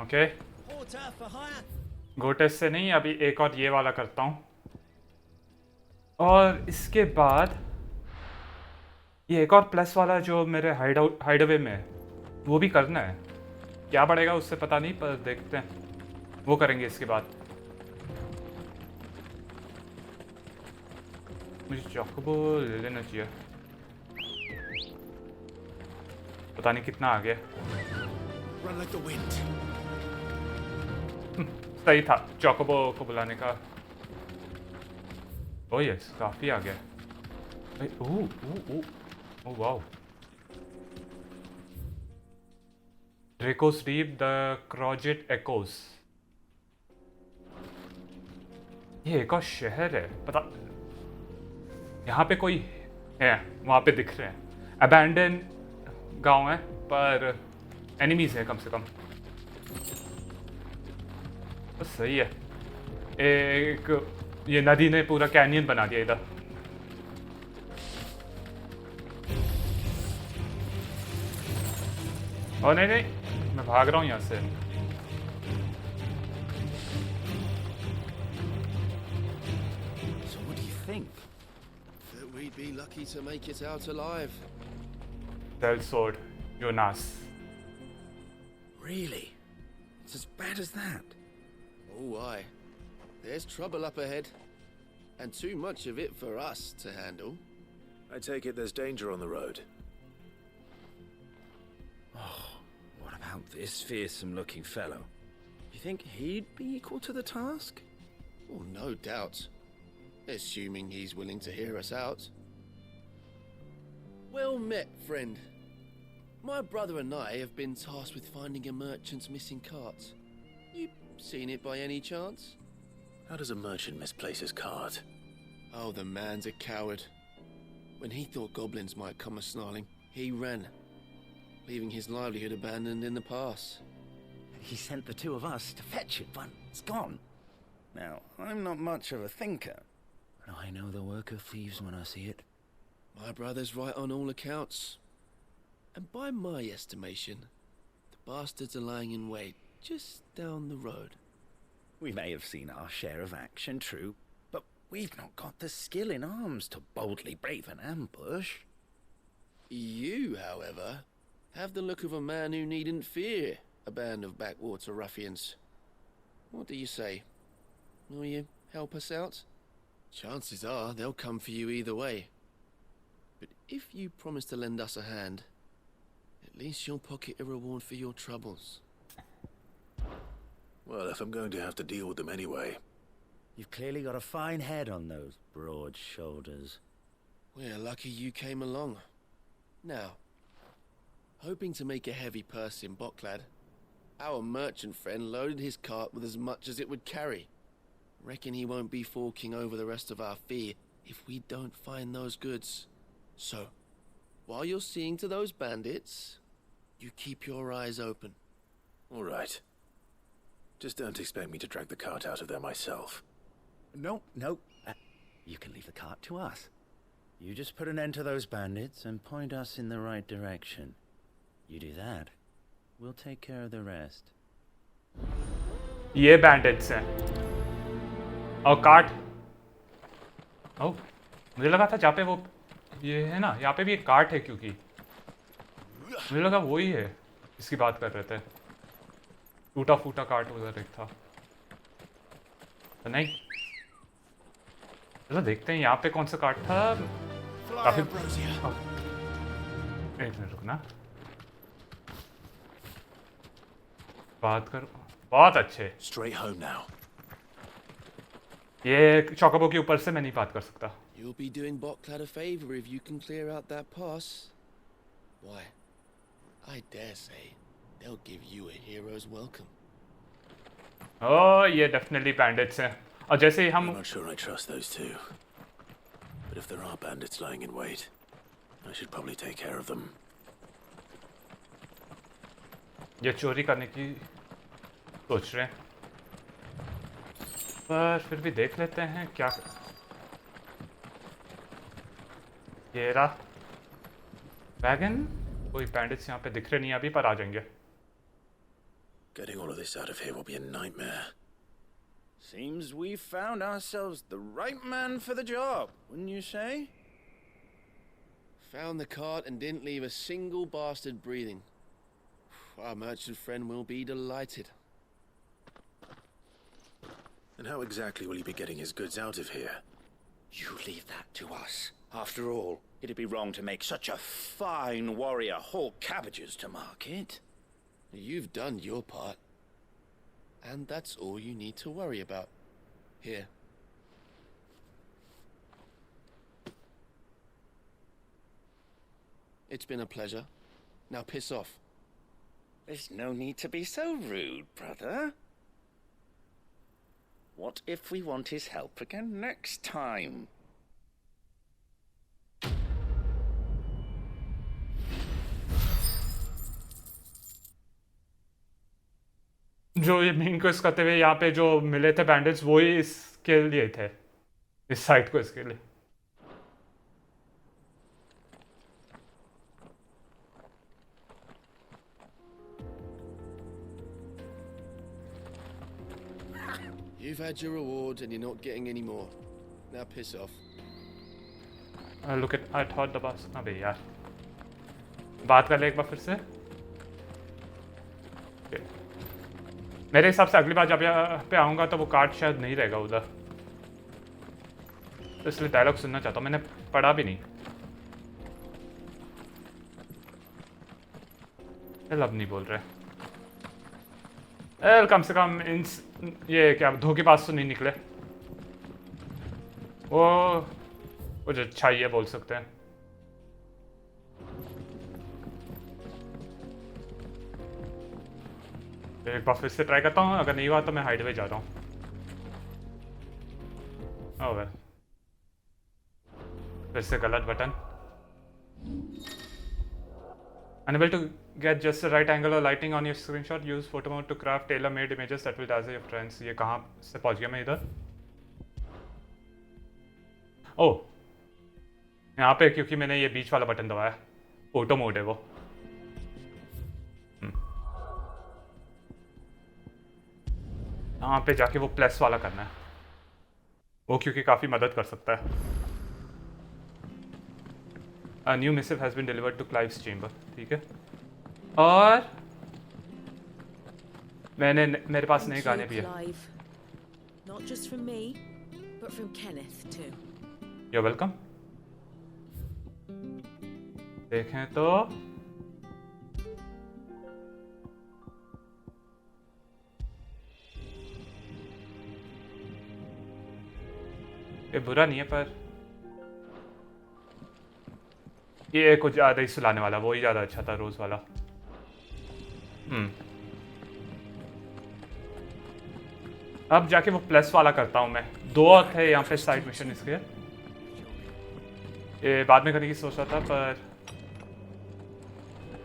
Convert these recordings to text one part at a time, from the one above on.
Okay, गोटेस से नहीं, अभी एक और ये वाला करता हूँ, और इसके बाद ये एक और प्लस वाला जो मेरे हाइड अवे में है वो भी करना है। क्या पड़ेगा उससे पता नहीं, पर देखते हैं, वो करेंगे इसके बाद। मुझे चॉकोबो ले लेना चाहिए, पता नहीं कितना आ गया। सही था चॉकोबो को बुलाने का। ओह यस, काफ़ी आ गया। Oh oh oh oh wow. Draco sleep the क्रॉजेट एकोस। ये एक और शहर है, पता यहाँ पे कोई है, वहाँ पे दिख रहे हैं। अबैंडन गांव है पर एनिमीज हैं कम से कम। बस सही है। एक ये नदी ने पूरा कैनियन बना दिया इधर। ओ नहीं नहीं, मैं भाग रहा हूँ यहाँ से। So what do you think? That we'd be lucky to make it out alive. Tell sword, Jonas. Really? It's as bad as that? Oh, aye. There's trouble up ahead. And too much of it for us to handle. I take it there's danger on the road. Oh, what about this fearsome-looking fellow? You think he'd be equal to the task? Oh, no doubt. Assuming he's willing to hear us out. Well met, friend. My brother and I have been tasked with finding a merchant's missing cart. You seen it by any chance? How does a merchant misplace his cart? Oh, the man's a coward. When he thought goblins might come a-snarling, he ran, leaving his livelihood abandoned in the pass. He sent the two of us to fetch it, but it's gone. Now, I'm not much of a thinker, but I know the work of thieves when I see it. My brother's right on all accounts. And by my estimation, the bastards are lying in wait just down the road. We may have seen our share of action, true, but we've not got the skill in arms to boldly brave an ambush. You, however, have the look of a man who needn't fear a band of backwater ruffians. What do you say? Will you help us out? Chances are they'll come for you either way. But if you promise to lend us a hand, at least you'll pocket a reward for your troubles. Well, if I'm going to have to deal with them anyway. You've clearly got a fine head on those broad shoulders. We're lucky you came along. Now, hoping to make a heavy purse in Boklad, our merchant friend loaded his cart with as much as it would carry. Reckon he won't be forking over the rest of our fee if we don't find those goods. So, while you're seeing to those bandits, you keep your eyes open. All right. Just don't expect me to drag the cart out of there myself. No. You can leave the cart to us. You just put an end to those bandits and point us in the right direction. You do that, we'll take care of the rest. ये bandits हैं और काट। ओह, मुझे लगा था जहाँ पे वो ये है ना, यहाँ पे भी एक कार्ट है, क्योंकि मुझे लगा वही है इसकी बात कर रहे थे। टूटा फूटा कार्ट उधर एक था, तो नहीं। चलो देखते हैं यहाँ पे कौन सा कार्ट था। काफी एक मिनट रुकना, बात करो। बहुत अच्छे। Straight home now. ये चौकोबो के ऊपर से मैं नहीं बात कर सकता। You'll be doing Boklad a favor if you can clear out that pass. Why, I dare say they'll give you a hero's welcome. ओह, ये डेफिनेटली बैंडिट्स हैं। और जैसे ही हम I'm not sure I trust those two. But if there are bandits lying in wait, I should probably take care of them. ये चोरी करने की सोच रहे हैं, पर फिर भी देख लेते हैं क्या। ये रहा वैगन। कोई बैंडिट्स यहाँ पे दिख रहे नहीं अभी, पर आ जाएंगे। Getting all of this out of here will be a nightmare. Seems we found ourselves the right man for the job, wouldn't you say? Found the cart and didn't leave a single bastard breathing. Our merchant friend will be delighted. And how exactly will he be getting his goods out of here? You leave that to us. After all, it'd be wrong to make such a fine warrior haul cabbages to market. You've done your part. And that's all you need to worry about. Here. It's been a pleasure. Now piss off. There's no need to be so rude, brother. What if we want his help again next time? जो ये mean को इस करते हुए यहाँ पे जो मिले थे बैंडेज वो ही इसके लिए थे, इस साइट को इसके लिए. You've had your reward and you're not getting any more. Now piss off. Look at, I thought the boss. अबे यार, बात कर ले एक बार फिर से. Okay. मेरे हिसाब से अगली बार जब यहाँ पे आऊँगा तो वो कार्ड शायद नहीं रहेगा उधर, तो इसलिए डायलॉग सुनना चाहता हूँ. मैंने पढ़ा भी नहीं. अब नहीं बोल रहे. कम से कम इन ये क्या धोखेबाज तो नहीं निकले. वो जो चाहिए बोल सकते हैं. एक बार फिर से ट्राई करता हूँ. अगर नहीं हुआ तो मैं हाइडवे जा रहा हूँ. ओह फिर से गलत button. Unable to get just the right angle or lighting on your screenshot. Use photo mode to craft tailor-made images that will dazzle your friends. ये कहाँ से पहुँच गया मैं इधर? ओह, यहाँ पे क्योंकि मैंने ये बीच वाला बटन दबाया. फोटो मोड है वो. यहाँ पे जाके वो प्लस वाला करना है. वो क्योंकि काफ़ी मदद कर सकता है. A new missive has been delivered to Clive's chamber. ठीक है. और मेरे पास नए गाने भी है. Not just from me, but from Kenneth too. You're welcome. देखें तो ये बुरा नहीं है, पर ये कुछ ज़्यादा ही सुलाने वाला. वो ही ज़्यादा अच्छा था, रोज़ वाला. अब जाके वो प्लस वाला करता हूँ मैं. 2 और थे यहाँ पे साइड मिशन इसके. ये बाद में करने की सोच रहा था, पर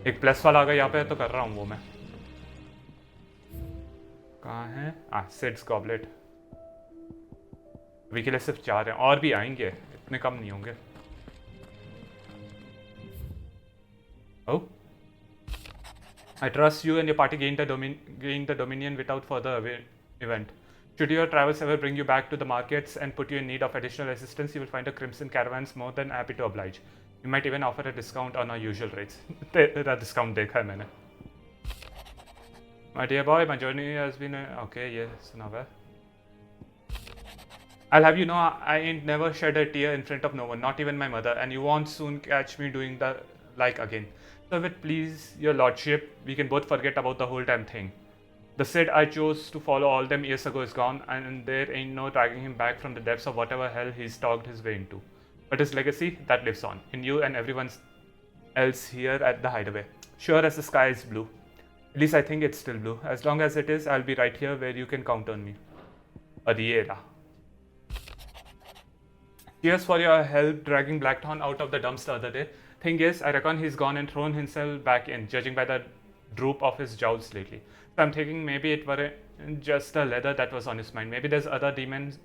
एक प्लस वाला आ गया यहाँ पे तो कर रहा हूँ वो मैं. कहाँ है? Seeds goblet. अभी के लिए सिर्फ 4 हैं, और भी आएंगे, इतने कम नहीं होंगे. Oh, I trust you and your party gained the dominion without further event. Should your travels ever bring you back to the markets and put you in need of additional assistance, you will find a Crimson Caravans more than happy to oblige. You might even offer a discount on our usual rates. तेरा discount देखा है मैंने. My dear boy, my journey has been okay. ये सुना हुआ है. I'll have you know, I ain't never shed a tear in front of no one, not even my mother, and you won't soon catch me doing the like again. So if it please your lordship, we can both forget about the whole damn thing. The Sid I chose to follow all them years ago is gone, and there ain't no dragging him back from the depths of whatever hell he's talked his way into. But his legacy, that lives on, in you and everyone else here at the hideaway. Sure as the sky is blue. At least I think it's still blue. As long as it is, I'll be right here where you can count on me. Adiera. Cheers for your help dragging Blackthorne out of the dumps the other day. Thing is, I reckon he's gone and thrown himself back in, judging by the droop of his jowls lately. So I'm thinking maybe it were just the leather that was on his mind. Maybe there's other demons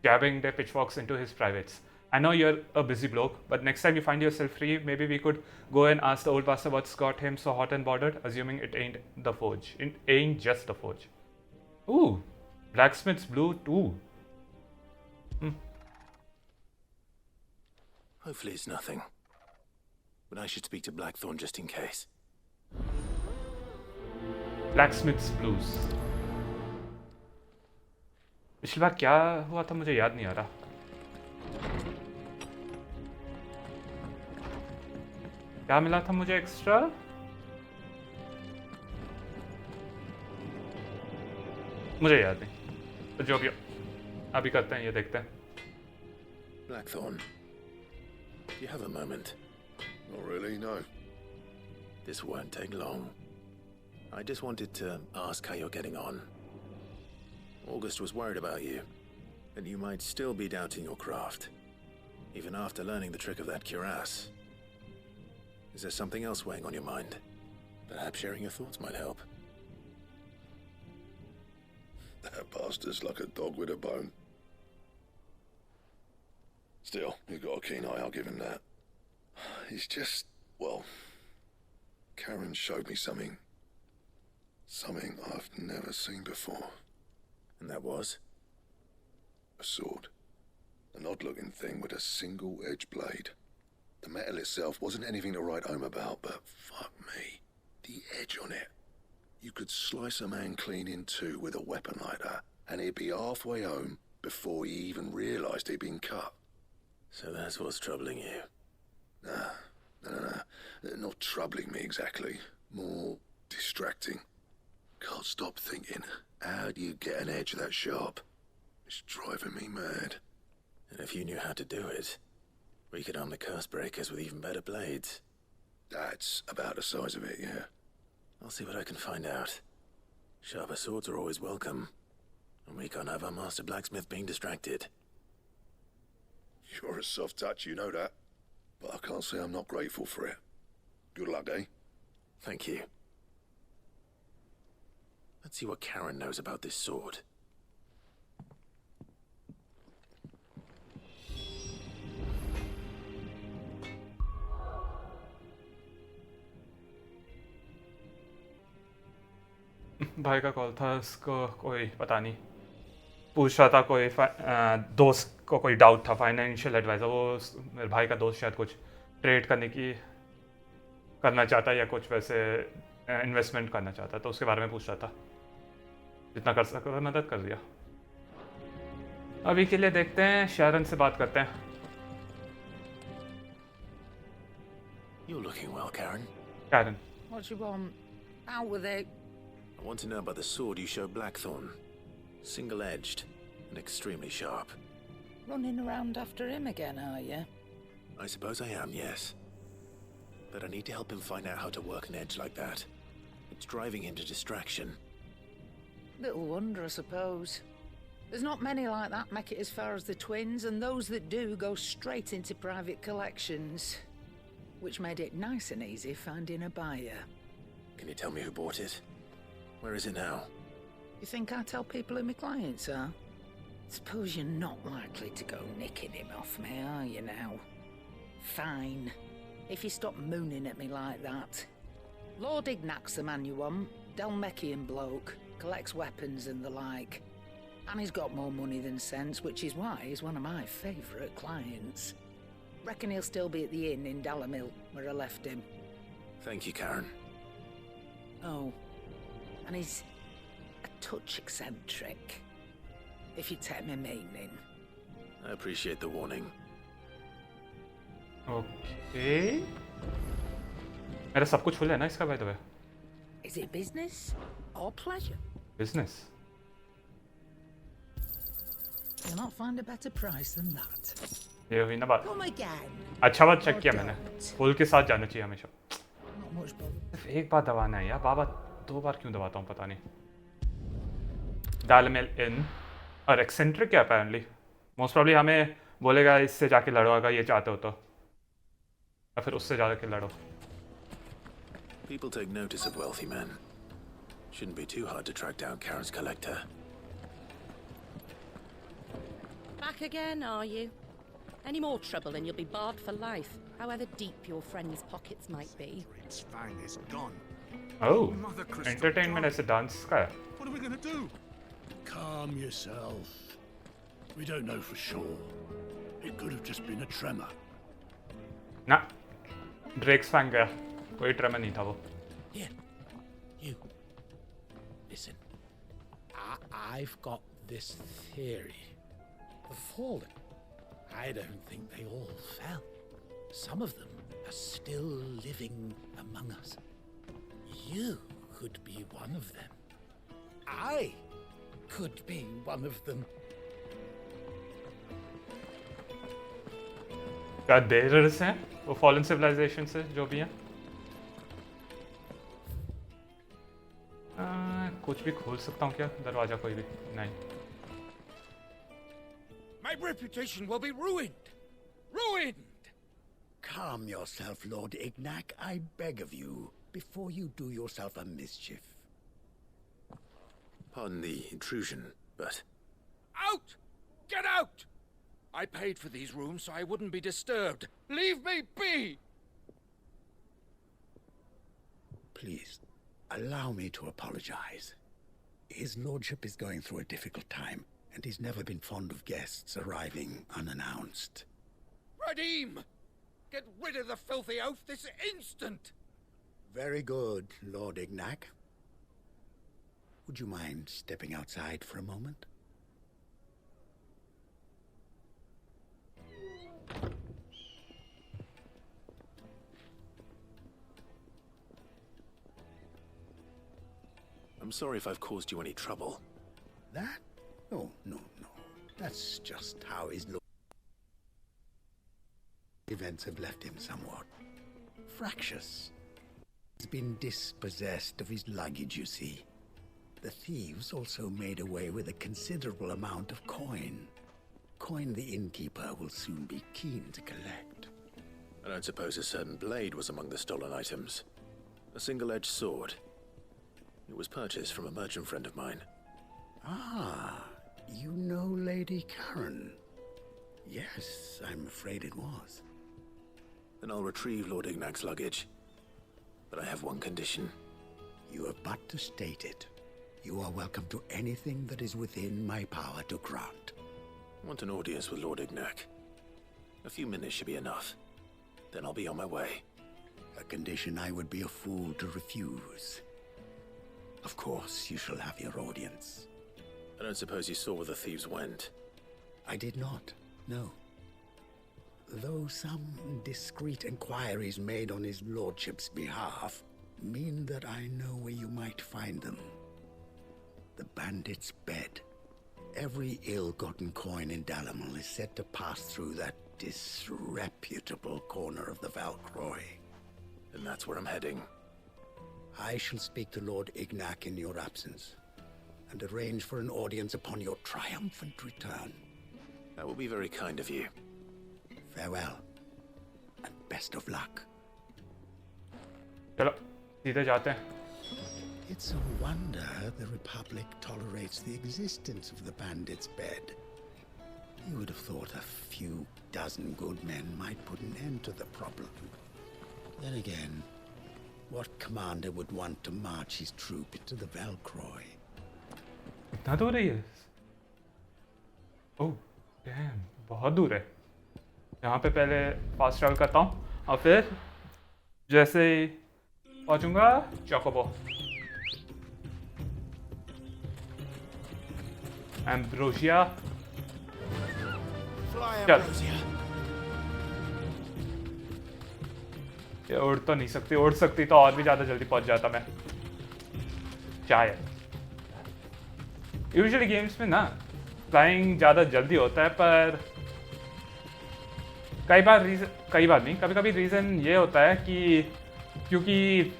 jabbing their pitchforks into his privates. I know you're a busy bloke, but next time you find yourself free, maybe we could go and ask the old pastor what's got him so hot and bothered, assuming it ain't the forge. It ain't just the forge. Ooh, blacksmith's blue too. Hopefully it's nothing. But I should speak to Blackthorne just in case. Blacksmith's blues. पिछली बार क्या हुआ था मुझे याद नहीं आ रहा. क्या मिला था मुझे एक्स्ट्रा? मुझे याद नहीं. तो जो भी हो, अभी करते हैं, ये देखते हैं. Blackthorne, do you have a moment? Not really, no. This won't take long. I just wanted to ask how you're getting on. August was worried about you, that you might still be doubting your craft, even after learning the trick of that cuirass. Is there something else weighing on your mind? Perhaps sharing your thoughts might help. That bastard's like a dog with a bone. Still, you've got a keen eye, I'll give him that. He's just, well, Karen showed me something. Something I've never seen before. And that was? A sword. An odd-looking thing with a single-edged blade. The metal itself wasn't anything to write home about, but fuck me, the edge on it. You could slice a man clean in two with a weapon like that, and he'd be halfway home before he even realised he'd been cut. So that's what's troubling you. Nah. Not troubling me exactly. More distracting. Can't stop thinking, how do you get an edge that sharp? It's driving me mad. And if you knew how to do it, we could arm the curse breakers with even better blades. That's about the size of it, yeah. I'll see what I can find out. Sharper swords are always welcome. And we can't have our master blacksmith being distracted. You're a soft touch, you know that. But I can't say I'm not grateful for it. Good luck, eh? Thank you. Let's see what Karen knows about this sword. भाई का call था, उसको कोई पता नहीं, पूछ रहा था कोई दोस्त को कोई डाउट था, फाइनेंशियल एडवाइज़र. वो मेरे भाई का दोस्त शायद कुछ ट्रेड करना चाहता है या कुछ वैसे इन्वेस्टमेंट करना चाहता है, तो उसके बारे में पूछ रहा था. जितना कर सका मदद कर दिया. अभी के लिए देखते हैं, शारन से बात करते हैं. You're looking well, Karen. Karen. What do you want? Out with it. I want to know about the sword you showed Blackthorne. Single-edged and extremely sharp. Running around after him again, are you? I suppose I am, yes. But I need to help him find out how to work an edge like that. It's driving him to distraction. Little wonder, I suppose. There's not many like that make it as far as the twins, and those that do go straight into private collections. Which made it nice and easy finding a buyer. Can you tell me who bought it? Where is it now? You think I tell people who my clients are? Suppose you're not likely to go nicking him off me, are you now? Fine. If you stop mooning at me like that. Lord Ignac's the man you want. Dalmekian bloke. Collects weapons and the like. And he's got more money than sense, which is why he's one of my favourite clients. Reckon he'll still be at the inn in Dalamil, where I left him. Thank you, Karen. Oh. And he's a touch eccentric. If you take my meaning. I appreciate the warning. Okay. मेरा सब कुछ full है ना इसका, by the way. Is it business or pleasure? Business. You'll not find a better price than that. ये हुई ना बात. Come again. अच्छा बात चेक Or किया मैंने. don't. फुल के साथ जाना चाहिए हमेशा. Not much bother. सिर्फ एक बार दबाना है यार, बाबा 2 बार क्यों दबाता हूँ पता नहीं. डालमेल इन और एक्सेंट्रिक है apparently. मोस्ट प्रॉब्ली हमें बोलेगा इससे जाके लड़ो अगर ये चाहते हो तो, या फिर उससे जाके लड़ो. People take notice of wealthy men. Shouldn't be too hard to track down Karen's collector. Back again, are you? Any more trouble and you'll be barred for life, however deep your friend's pockets might be. Its fang is gone. Oh, Mothercrystals entertainment gone. ऐसे dance का है. What are we gonna do? Calm yourself. We don't know for sure. It could have just been a tremor. ना, ड्रेक्स Fang गया. कोई tremor नहीं था वो. Here, you. Listen. I've got this theory. The fallen. I don't think they all fell. Some of them are still living among us. You could be one of them. I could be one of them. क्या डेरर्स हैं वो fallen civilisation से जो भी हैं. कुछ भी खोल सकता हूँ क्या दरवाजा कोई भी नहीं. My reputation will be ruined. Ruined! Calm yourself, Lord Ignac, I beg of you, before you do yourself a mischief. Pardon the intrusion, but Out! Get out! I paid for these rooms so I wouldn't be disturbed. Leave me be! Please, allow me to apologize. His lordship is going through a difficult time, and he's never been fond of guests arriving unannounced. Radim! Get rid of the filthy oaf this instant! Very good, Lord Ignac. Would you mind stepping outside for a moment? I'm sorry if I've caused you any trouble. That? No, no, no. That's just how his lord... Events have left him somewhat fractious. He's been dispossessed of his luggage, you see. The thieves also made away with a considerable amount of coin. Coin the innkeeper will soon be keen to collect. I don't suppose a certain blade was among the stolen items. A single-edged sword. It was purchased from a merchant friend of mine. Ah, you know Lady Karen. Yes, I'm afraid it was. Then I'll retrieve Lord Ignac's luggage. But I have one condition. You have but to state it. You are welcome to anything that is within my power to grant. I want an audience with Lord Ignac. A few minutes should be enough. Then I'll be on my way. A condition I would be a fool to refuse. Of course, you shall have your audience. I don't suppose you saw where the thieves went. I did not, no. Though some discreet inquiries made on his lordship's behalf mean that I know where you might find them. The bandit's bed. Every ill-gotten coin in Dalamal is said to pass through that disreputable corner of the Valcroy. And that's where I'm heading. I shall speak to Lord Ignac in your absence, and arrange for an audience upon your triumphant return. That will be very kind of you. Farewell, and best of luck. चलो सीधे जाते हैं. It's a wonder the Republic tolerates the existence of the bandit's bed. You would have thought a few dozen good men might put an end to the problem. Then again, what commander would want to march his troop into the Valcroy? इतना दूर है ये? ओह, dam, बहुत दूर है. यहाँ पे पहले फास्ट ट्रैवल करता हूँ और फिर जैसे ही पहुँचूँगा चोकोबो. एम्ब्रोसिया. चल. ये उड़ तो नहीं सकती. उड़ सकती तो और भी ज़्यादा जल्दी पहुँच जाता मैं. शायद. यूजुअली गेम्स में ना फ्लाइंग ज़्यादा जल्दी होता है, पर कई बार नहीं, कभी कभी रीज़न ये होता है कि क्योंकि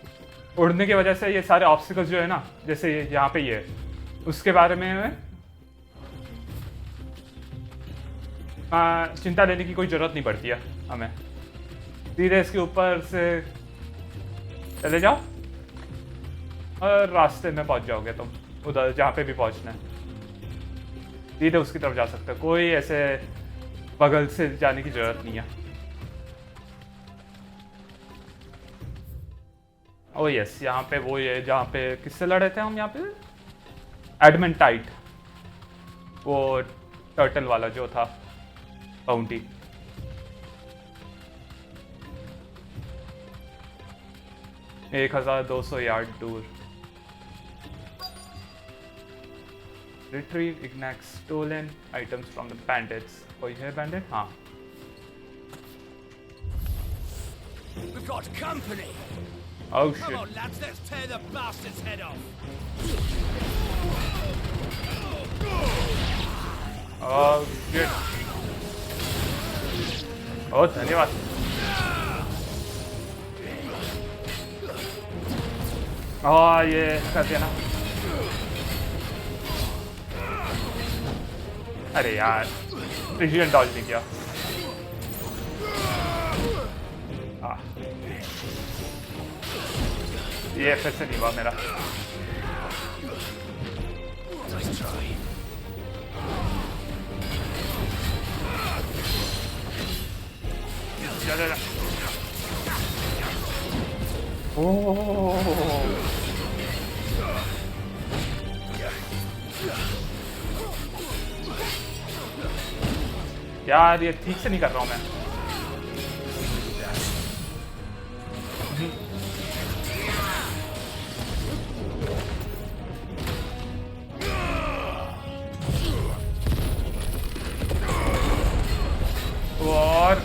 उड़ने की वजह से ये सारे ऑब्स्टिकल्स जो है ना, जैसे यहाँ पे ये, उसके बारे में चिंता लेने की कोई ज़रूरत नहीं पड़ती है हमें. सीधे इसके ऊपर से चले जाओ और रास्ते में पहुँच जाओगे तुम उधर जहाँ पे भी पहुँचना है. सीधे उसकी तरफ जा सकते हो. कोई ऐसे बगल से जाने की जरूरत नहीं है। ओ यस, यहाँ पे वो ये जहाँ पे किससे लड़े थे हम यहाँ पे, एडमेंटाइट, वो टर्टल वाला जो था बाउंटी। एक 1200 यार्ड दूर। Retrieve Ignac's stolen items from the bandits. कोई है bandit? हाँ। We've got company. Oh Come shit. on, lads, let's tear the bastard's head off. Oh shit. Oh, धन्यवाद। ये कर दिया ना। अरे यार, प्रिसीजन डॉज नहीं किया। ये फिर से नहीं हुआ मेरा। यार ये ठीक से नहीं कर रहा हूँ मैं। और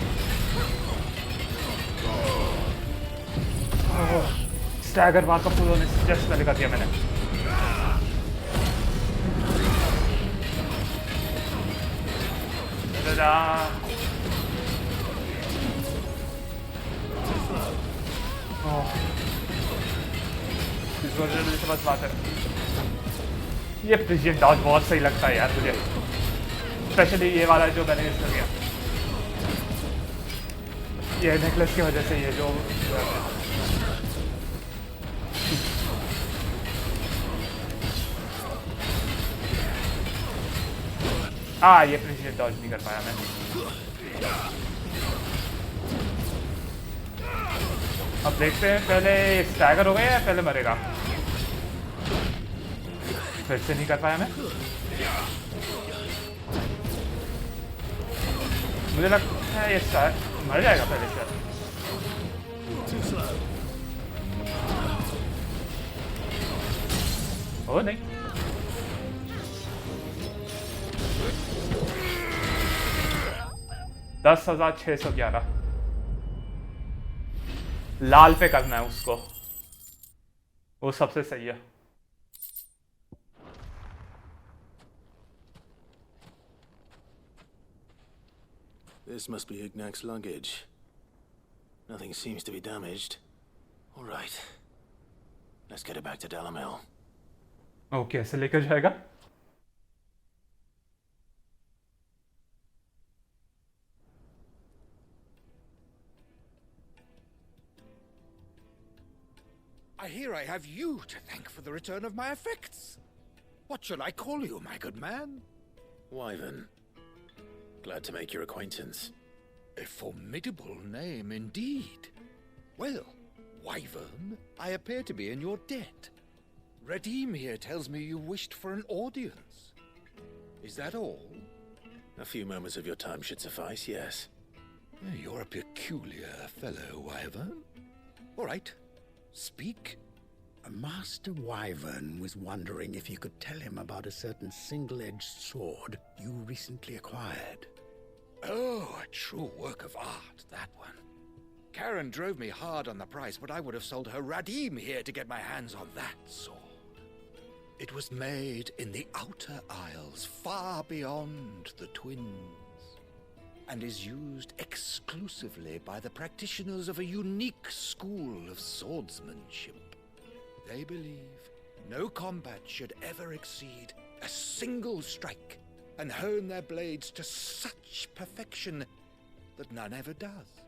स्टैगर वहां का फूलों ने जस्ट पहले कर दिया मैंने। इस वर्जन में बस बात है, ये प्रिसीजन डॉज बहुत सही लगता है यार मुझे, स्पेशली ये वाला जो मैंने इसमें किया, ये नेकलेस की वजह से। ये जो ये प्रिसीजन डॉज नहीं कर पाया मैं। अब देखते हैं पहले स्टैगर हो गया या पहले मरेगा। फिर से नहीं कर पाया मैं। मुझे लगता है ये मर जाएगा पहले शायद। ओ नहीं, $10,611। लाल पे करना है उसको, वो सबसे सही है। This must be Ignac's luggage. Nothing seems to be damaged. All right. Let's get it back to Dalamel. Okay, ऐसे लेकर जाएगा। I hear I have you to thank for the return of my effects. What shall I call you, my good man? Wyvern. Glad to make your acquaintance. A formidable name indeed. Well, Wyvern, I appear to be in your debt. Radim here tells me you wished for an audience. Is that all? A few moments of your time should suffice, yes. You're a peculiar fellow, Wyvern. All right. Speak. Master Wyvern was wondering if you could tell him about a certain single-edged sword you recently acquired. Oh, a true work of art, that one. Karen drove me hard on the price, but I would have sold her Radim here to get my hands on that sword. It was made in the Outer Isles, far beyond the Twins, and is used exclusively by the practitioners of a unique school of swordsmanship. They believe no combat should ever exceed a single strike, and hone their blades to such perfection that none ever does.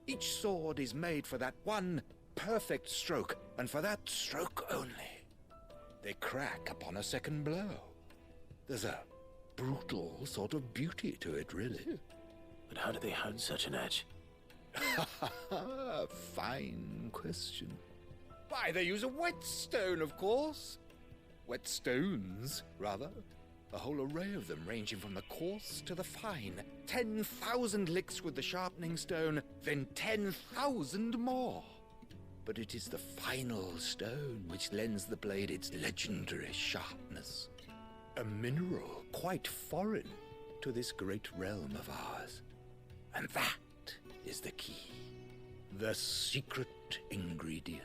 Each sword is made for that one perfect stroke, and for that stroke only. They crack upon a second blow. There's a brutal sort of beauty to it, really. But how do they hone such an edge? Fine question. Why, they use a whetstone, of course. Whetstones, rather. A whole array of them, ranging from the coarse to the fine. 10,000 licks with the sharpening stone, then 10,000 more. But it is the final stone which lends the blade its legendary sharpness. A mineral quite foreign to this great realm of ours. And that is the key. The secret ingredient.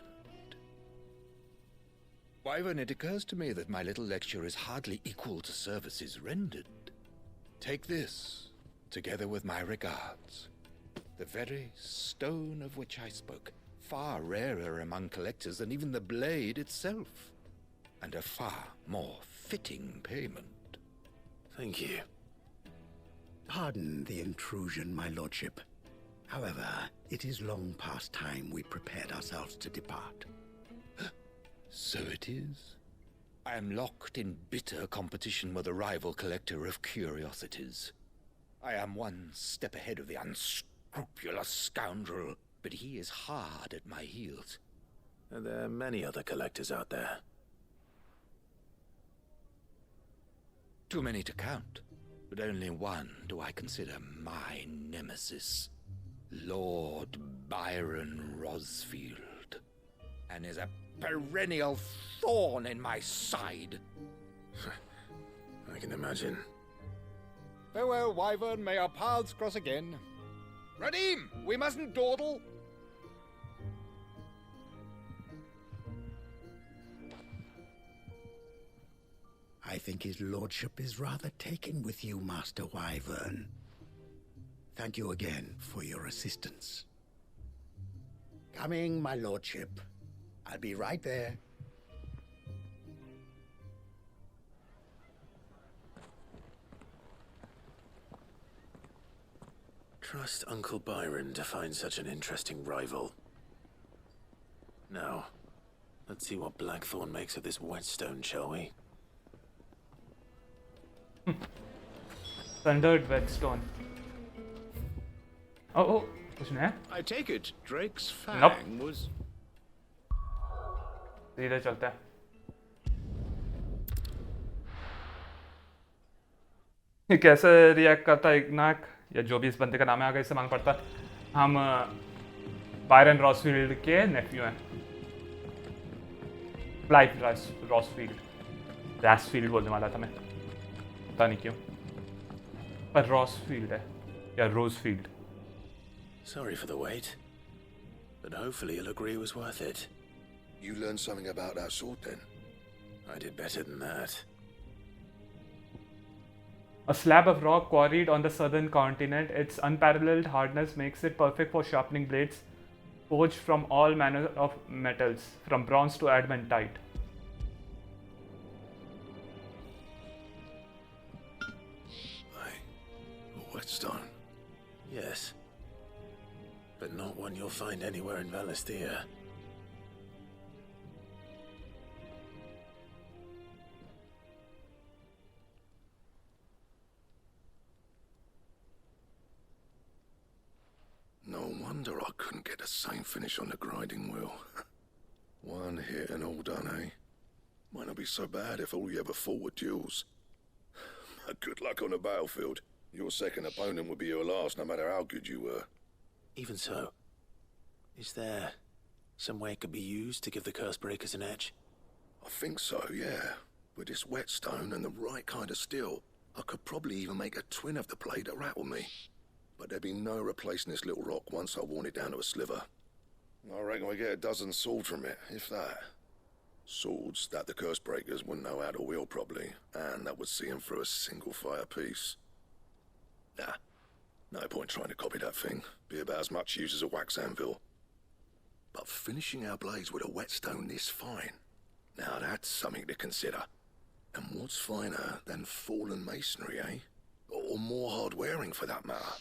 Wyvern, it occurs to me that my little lecture is hardly equal to services rendered. Take this, together with my regards. The very stone of which I spoke, far rarer among collectors than even the blade itself, and a far more fitting payment. Thank you. Pardon the intrusion, my lordship. However, it is long past time we prepared ourselves to depart. So it is. I am locked in bitter competition with a rival collector of curiosities. I am one step ahead of the unscrupulous scoundrel, but he is hard at my heels. Are there many other collectors out there? Too many to count, but only one do I consider my nemesis. Lord Byron Rosfield, and is a perennial thorn in my side. I can imagine. Farewell, Wyvern, may our paths cross again. Radim, we mustn't dawdle. I think his lordship is rather taken with you, Master Wyvern. Thank you again for your assistance. Coming, my lordship. I'll be right there. Trust Uncle Byron to find such an interesting rival. Now, let's see what Blackthorne makes of this whetstone, shall we? Thundered whetstone. Oh, कुछ नया? I take it Drake's fang Nope. was... सीधे चलते हैं. ये कैसे react करता है इग्नाक या जो भी इस बंदे का नाम है आगे इससे मालूम पड़ता है. हम बायरन रॉसफील्ड के नेफ्यू हैं. ब्लाइथ रॉसफील्ड. रैसफील्ड बोलने वाला था मैं. पता नहीं क्यों. पर रॉसफील्ड है या रोजफील्ड. Sorry for the wait, but hopefully you'll agree it was worth it. You learned something about that sword then? I did better than that. A slab of rock quarried on the southern continent, its unparalleled hardness makes it perfect for sharpening blades, forged from all manner of metals, from bronze to adamantite. A whetstone? Yes. But not one you'll find anywhere in Valisthea. No wonder I couldn't get the same finish on the grinding wheel. One hit and all done, eh? Might not be so bad if all you ever fought were duels. Good luck on the battlefield. Your second opponent would be your last, no matter how good you were. Even so, is there some way it could be used to give the curse breakers an edge? I think so, yeah. With this whetstone and the right kind of steel, I could probably even make a twin of the blade that rattled me. But there'd be no replacing this little rock once I worn it down to a sliver. I reckon we get a dozen swords from it, if that. Swords that the curse breakers wouldn't know how to wield properly, and that would see them through a single fire piece. Nah, no point trying to copy that thing. Be about as much use as a wax anvil. But finishing our blades with a whetstone this fine, now that's something to consider. And what's finer than fallen masonry, eh? Or more hard-wearing, for that matter.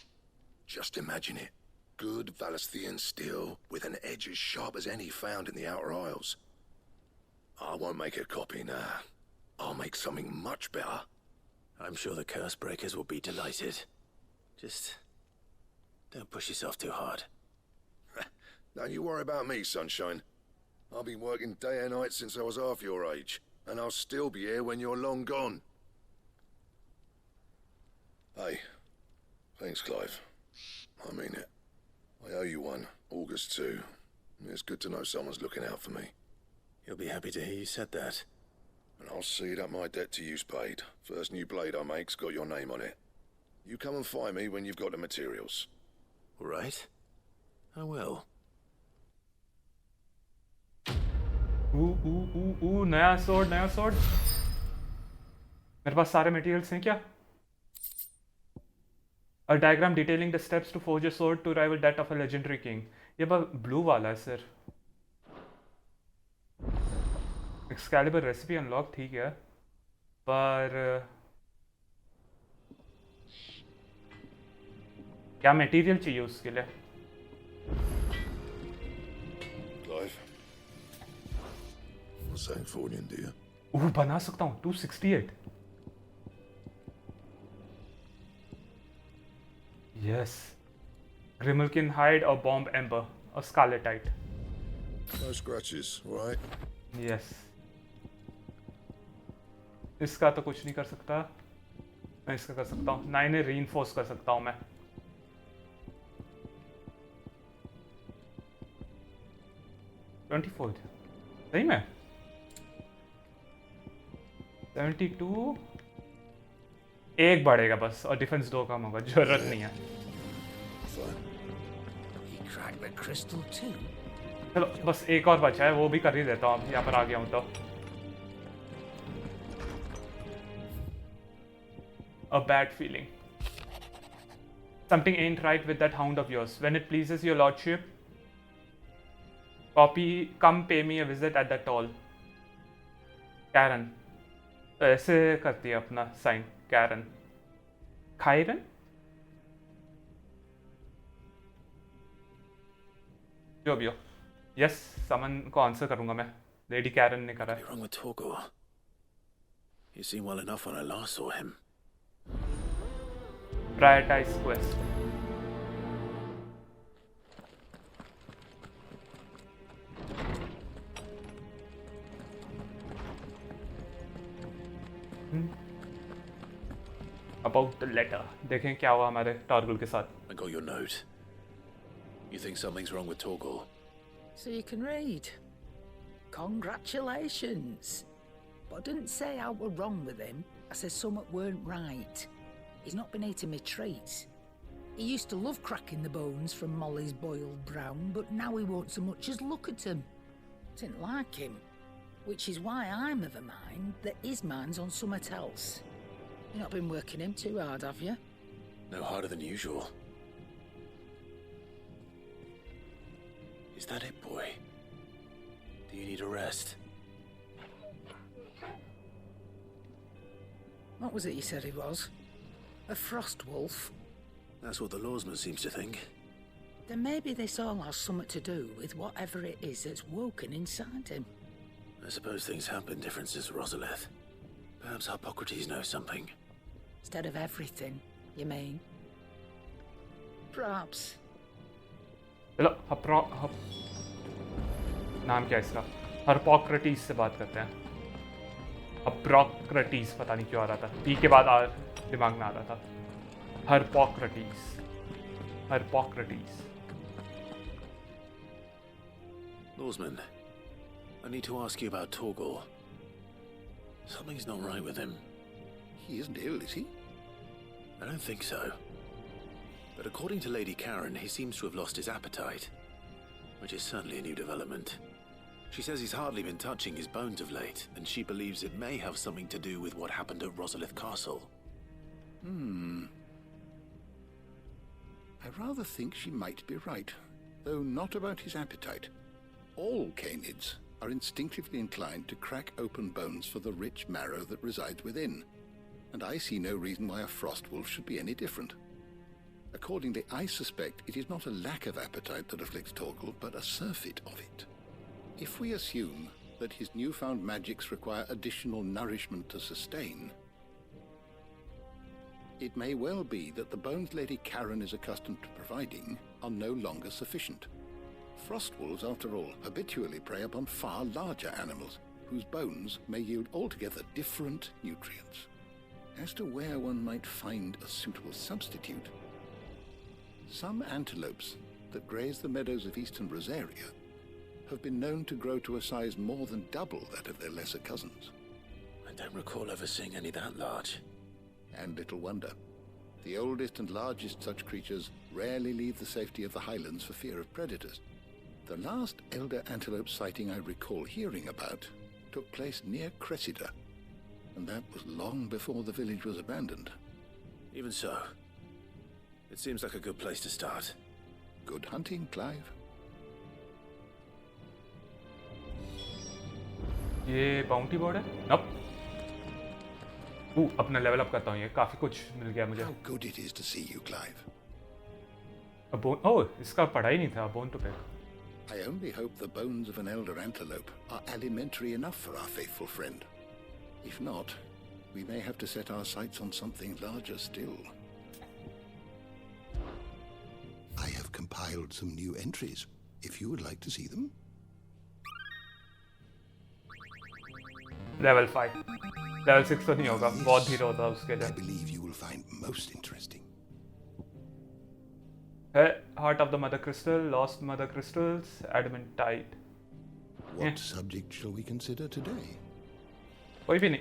Just imagine it. Good Valisthean steel with an edge as sharp as any found in the Outer Isles. I won't make a copy now. I'll make something much better. I'm sure the curse breakers will be delighted. Just Don't push yourself too hard. Don't you worry about me, sunshine. I've been working day and night since I was half your age, and I'll still be here when you're long gone. Hey, thanks, Clive. I mean it. I owe you one, August too. It's good to know someone's looking out for me. You'll be happy to hear you said that. And I'll see that my debt to you's paid. First new blade I make's got your name on it. You come and find me when you've got the materials. All right. I will. नया sword, नया sword. मेरे पास सारे materials हैं क्या? A diagram detailing the steps to forge a sword to rival that of a legendary king. ये बस blue वाला है सर. Excalibur recipe unlock ठीक है, पर क्या material चाहिए उसके लिए? Clive, what's that for you, dear? बना सकता हूँ 268. Yes. Grimalkin hide or bomb ember or scarletite. No scratches, right? Yes. इसका तो कुछ नहीं कर सकता. मैं इसका कर सकता हूँ. 9 reinforce कर सकता हूँ मैं. सही में 72 एक बढ़ेगा बस और डिफेंस 2 कम होगा. जरूरत नहीं है. चलो बस एक और बचा है, वो भी कर ही देता हूँ. अब यहाँ पर आ गया हूँ तो. A bad feeling. Something ain't right with that hound of yours. When it pleases your lordship, come pay me a visit at that hall. Karen. ऐसे करती है अपना साइन. Karen. Kyron? जो भी हो. Yes, समन को आंसर करूंगा मैं. Lady Karen ने करा है. What's wrong with Torgor? You seemed well enough when I last saw him. Prioritize quest. About the letter. देखें क्या हुआ हमारे टॉर्गल के साथ. I got your note. You think something's wrong with Torgor? So you can read. Congratulations. But I didn't say I were wrong with him. I said something weren't right. He's not been eating me treats. He used to love cracking the bones from Molly's boiled brown, but now he won't so much as look at them. Didn't like him. Which is why I'm of a mind that his mind's on something else. You've not been working him too hard, have you? No harder than usual. Is that it, boy? Do you need a rest? What was it you said he was? A frost wolf? That's what the lawsman seems to think. Then maybe this all has something to do with whatever it is that's woken inside him. I suppose things have been different since Rosalith. Perhaps Hippocrates knows something. Instead of everything, you mean? Perhaps. चलो नाम क्या है इसका? Hippocrates से बात करते हैं. Hippocrates पता नहीं क्यों आ रहा था. पी के बाद दिमाग में आ रहा था. Hippocrates. Lawsman, I need to ask you about Torgor. Something's not right with him. He isn't ill, is he? I don't think so. But according to Lady Karen, he seems to have lost his appetite, which is certainly a new development. She says he's hardly been touching his bones of late, and she believes it may have something to do with what happened at Rosalith Castle. I rather think she might be right, though not about his appetite. All canids are instinctively inclined to crack open bones for the rich marrow that resides within, and I see no reason why a frost wolf should be any different. Accordingly, I suspect it is not a lack of appetite that afflicts Torgor, but a surfeit of it. If we assume that his newfound magics require additional nourishment to sustain, It may well be that the bones Lady Karen is accustomed to providing are no longer sufficient. Frost wolves, after all, habitually prey upon far larger animals, whose bones may yield altogether different nutrients. As to where one might find a suitable substitute, some antelopes that graze the meadows of eastern Rosaria have been known to grow to a size more than double that of their lesser cousins. I don't recall ever seeing any that large. And little wonder. The oldest and largest such creatures rarely leave the safety of the highlands for fear of predators. The last elder antelope sighting I recall hearing about took place near Cressida, and that was long before the village was abandoned. Even so, it seems like a good place to start. Good hunting, Clive. ये bounty board है? नप। अपना level up करता हूँ, ये काफी कुछ मिल गया मुझे। How good it is to see you, Clive. ओह, इसका पढ़ा ही नहीं था, bone to pick. I only hope the bones of an elder antelope are alimentary enough for our faithful friend. If not, we may have to set our sights on something larger still. I have compiled some new entries, if you would like to see them. Level 5. Level 6 तो नहीं होगा, बहुत धीरे होता है उसके लिए। I believe you will find most interesting. Heart of the Mothercrystal, Lost Mothercrystals, Adamantite. What subject shall we consider today? कोई भी नहीं।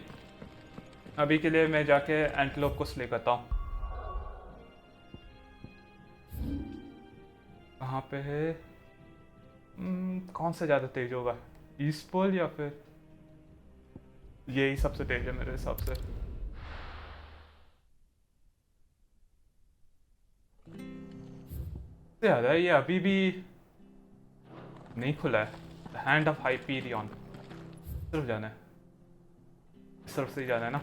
अभी के लिए मैं जाके एंटलोप को स्ले करता हूँ। कहाँ पे है? कौन सा ज़्यादा तेज होगा? ईस्ट पोल या फिर यही सबसे तेज है मेरे हिसाब से। ज़्यादा ये अभी भी नहीं खुला है। हैंड ऑफ हाइपीरियन सिर्फ जाना है, सिर्फ से ही जाना है ना।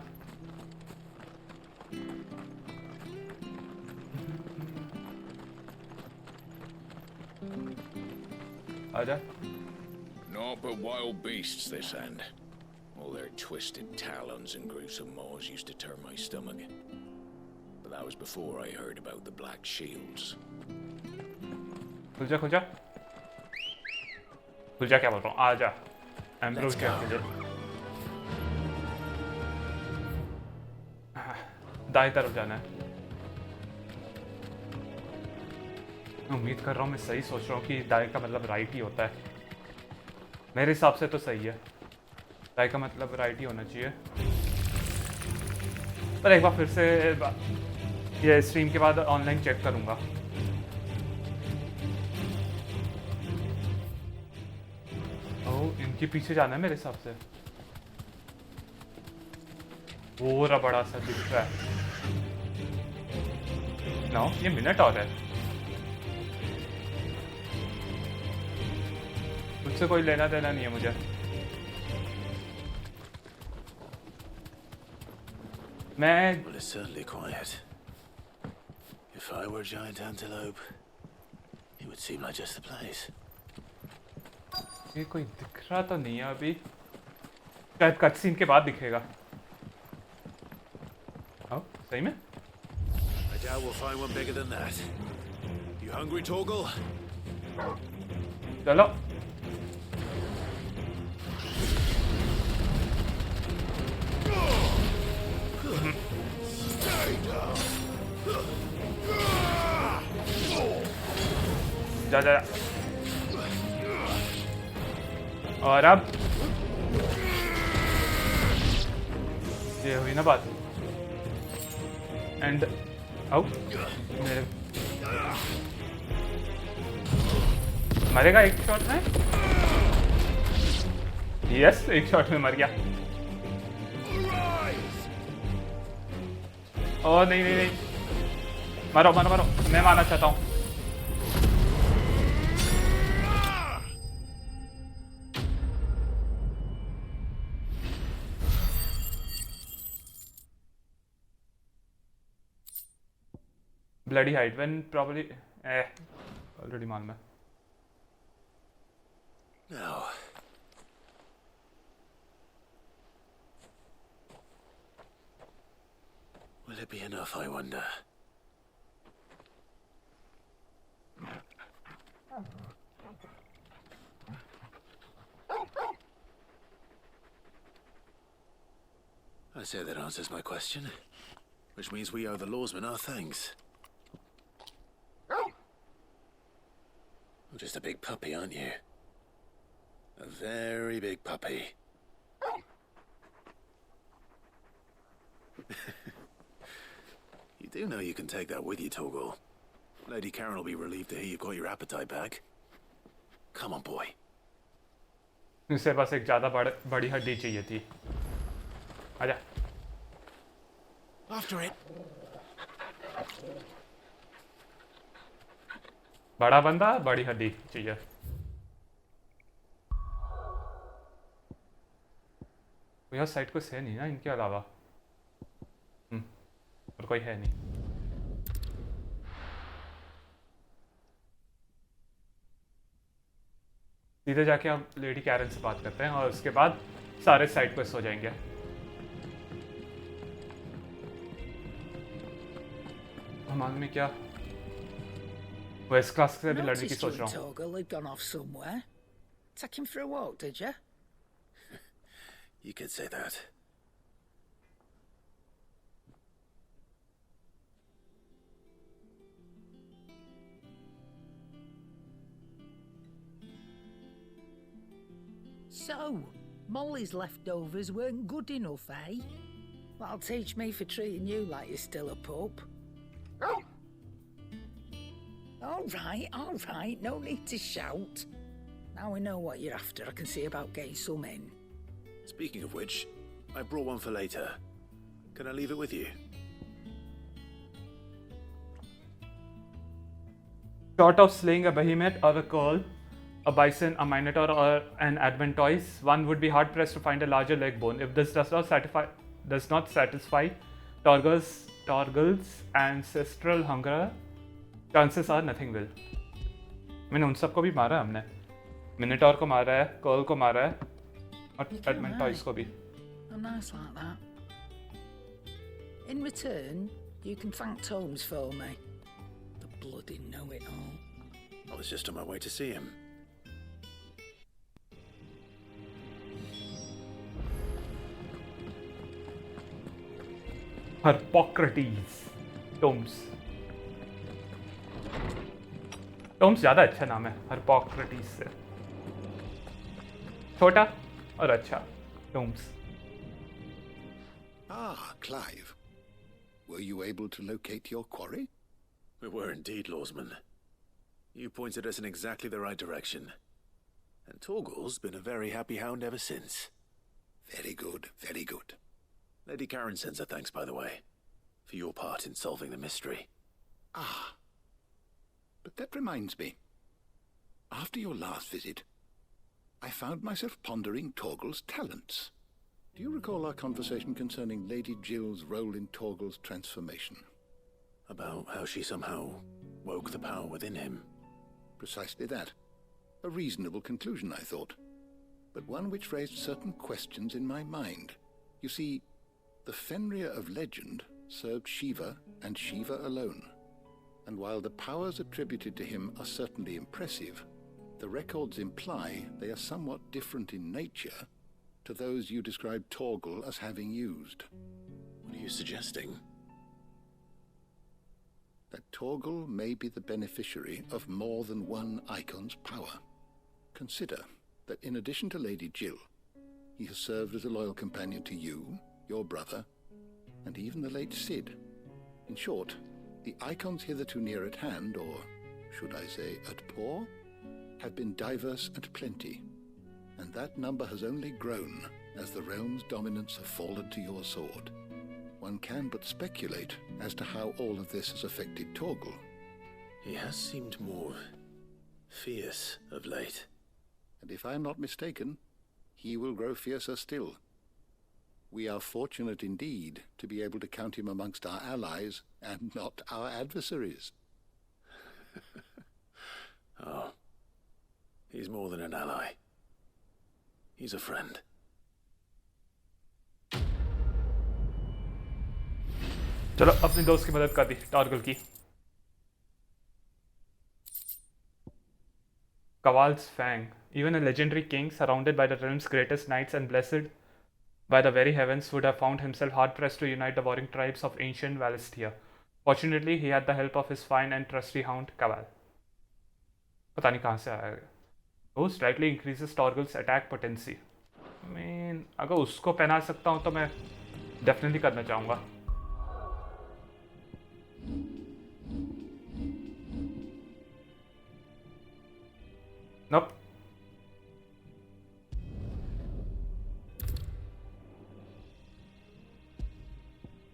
आजा। Naught but wild beasts this end. All their twisted talons and gruesome maws used to turn my stomach. But that was before I heard about the Black Shields. खुल जा, खुल जा। खुल जा क्या बोल रहा हूँ? आजा। एम्ब्रोज क्या खुल जा? दाएं तरफ जाना है। उम्मीद कर रहा हूँ, मैं सही सोच रहा हूँ कि दाएं का मतलब राइट ही होता है। मेरे हिसाब से तो सही है। दाएं का मतलब राइट ही होना चाहिए। पर एक बार फिर से ये स्ट्रीम के बाद ऑनलाइन चेक करूँगा। ओह, इनके पीछे जाना है मेरे हिसाब से। वो रहा बड़ा सा दिख रहा है। नो, ये मिनटॉर है। उससे कोई लेना देना नहीं है मुझे। मैं Well, it's certainly quiet. If I were a giant antelope, it would seem like just the place. ये कोई दिख रहा तो नहीं है अभी। शायद कट सीन के बाद दिखेगा। हाँ, सही में? I doubt we'll find one bigger than that. You hungry, Torgal? चलो। जा जा। और अब ये हुई ना बात। एंड मेरे मरेगा एक शॉट में। यस, एक शॉट में मर गया। ओ नहीं नहीं नहीं, मारो मारो मारो, मैं मारना चाहता हूँ। Bloody hide when probably already मालूम है। No. Will it be enough, I wonder? I say that answers my question. Which means we owe the lawsman our thanks. You're just a big puppy, aren't you? A very big puppy. You do know you can take that with you, Torgal. Lady Karen will be relieved to hear you've got your appetite back. Come on, boy. उसके पास एक ज़्यादा बड़ी हड्डी चाहिए थी. आजा. After it. बड़ा बंदा बड़ी हड्डी चाहिए. यह साइड कुछ है नहीं ना इनके अलावा. और कोई है नहीं. सीधे जाके हम लेडी कैरन से बात करते हैं और उसके बाद सारे साइड क्वेस्ट हो जाएंगे. हमारे में क्या वेस्ट क्लास से भी लड़ने की सोच रहा हूँ. Torgal had gone off somewhere. Take him for a walk, did you? You could say that. So, Molly's leftovers weren't good enough, eh? That'll teach me for treating you like you're still a pup. All right, no need to shout. Now we know what you're after, I can see about getting some in. Speaking of which, I brought one for later. Can I leave it with you? Short of slaying a behemoth or a curl, a bison, a minotaur, or an adventoise, one would be hard pressed to find a larger leg bone. If this does not satisfy Torgal's ancestral hunger, chances are nothing will. मैंने उन सबको भी मारा हमने. मिनोटॉर को मारा है, curl को मारा है, और एडवेंटॉइस को भी. I'm nice like that. In return, you can thank Tomes for me. The bloody know-it-all. I was just on my way to see him. Harpocrates. Tomes. Tomes ज़्यादा अच्छा नाम है Harpocrates से. छोटा और अच्छा. Tomes. Ah, Clive. Were you able to locate your quarry? We were indeed, Lawsman. You pointed us in exactly the right direction. And Torgal's been a very happy hound ever since. Very good, very good. Lady Karen sends her thanks, by the way, for your part in solving the mystery. Ah. But that reminds me. After your last visit, I found myself pondering Torgal's talents. Do you recall our conversation concerning Lady Jill's role in Torgal's transformation? About how she somehow woke the power within him. Precisely that. A reasonable conclusion, I thought. But one which raised certain questions in my mind. You see, the Fenrir of legend served Shiva and Shiva alone. And while the powers attributed to him are certainly impressive, the records imply they are somewhat different in nature to those you described Torgal as having used. What are you suggesting? That Torgal may be the beneficiary of more than one icon's power. Consider that in addition to Lady Jill, he has served as a loyal companion to you, your brother, and even the late Cid. In short, the icons hitherto near at hand, or should I say at paw, have been diverse and plenty, and that number has only grown as the realm's dominance have fallen to your sword. One can but speculate as to how all of this has affected Torgal. He has seemed more fierce of late. And if I am not mistaken, he will grow fiercer still. We are fortunate indeed to be able to count him amongst our allies and not our adversaries. Oh, he's more than an ally. He's a friend. चलो अपने दोस्त की मदद कर दी टॉर्गल की। Kaval's Fang. Even a legendary king surrounded by the realm's greatest knights and blessed by the very heavens would have found himself hard-pressed to unite the warring tribes of ancient Valisthea. Fortunately, he had the help of his fine and trusty hound, Kaval. पता नहीं कहाँ से आया। Who slightly increases Torgal's attack potency. I mean, अगर उसको पहना सकता हूँ तो मैं definitely करना चाहूँगा। Nope.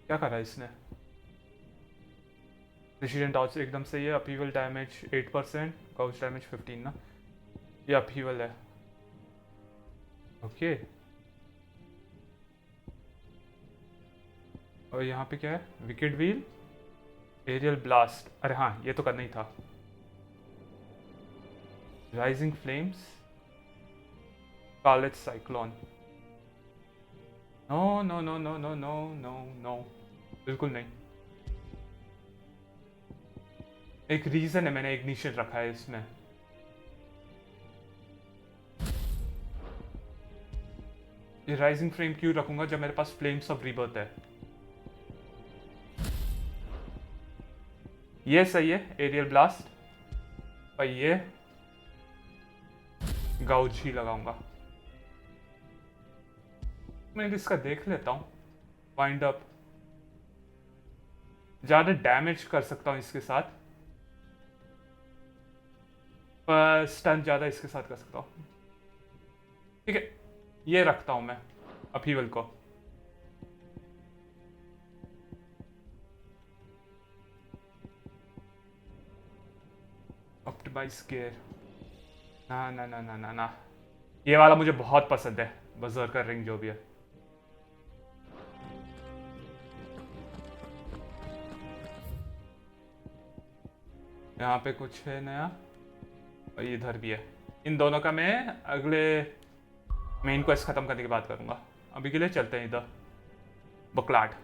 क्या करा इसने? प्रेसिडेंट डॉज एकदम सही है। अपीवल डैमेज 8%, काउच डैमेज 15 ना। ये अपीवल है। ओके। और यहाँ पे क्या है? Wicket wheel, aerial blast. अरे हाँ, ये तो करना ही था। Rising flames, scarlet cyclone. No no no no no no no no, बिल्कुल नहीं। एक रीजन है मैंने इग्निशन रखा है इसमें। ये राइजिंग फ्लेम क्यों रखूंगा जब मेरे पास फ्लेम्स ऑफ रीबर्थ है? ये सही है, एरियल ब्लास्ट। और ये गाउज ही लगाऊंगा। मैं इसका देख लेता हूँ। वाइंड अप, ज्यादा डैमेज कर सकता हूँ इसके साथ, पर स्टन ज्यादा इसके साथ कर सकता हूँ। ठीक है, ये रखता हूँ मैं अपीवल को। Optimize care. ना ना ना ना ना ना, ये वाला मुझे बहुत पसंद है, बजर्कर रिंग जो भी है। यहाँ पे कुछ है नया, और इधर भी है। इन दोनों का मैं अगले मेन क्वेस्ट खत्म करने के बाद करूँगा। अभी के लिए चलते हैं इधर, बुकलाट।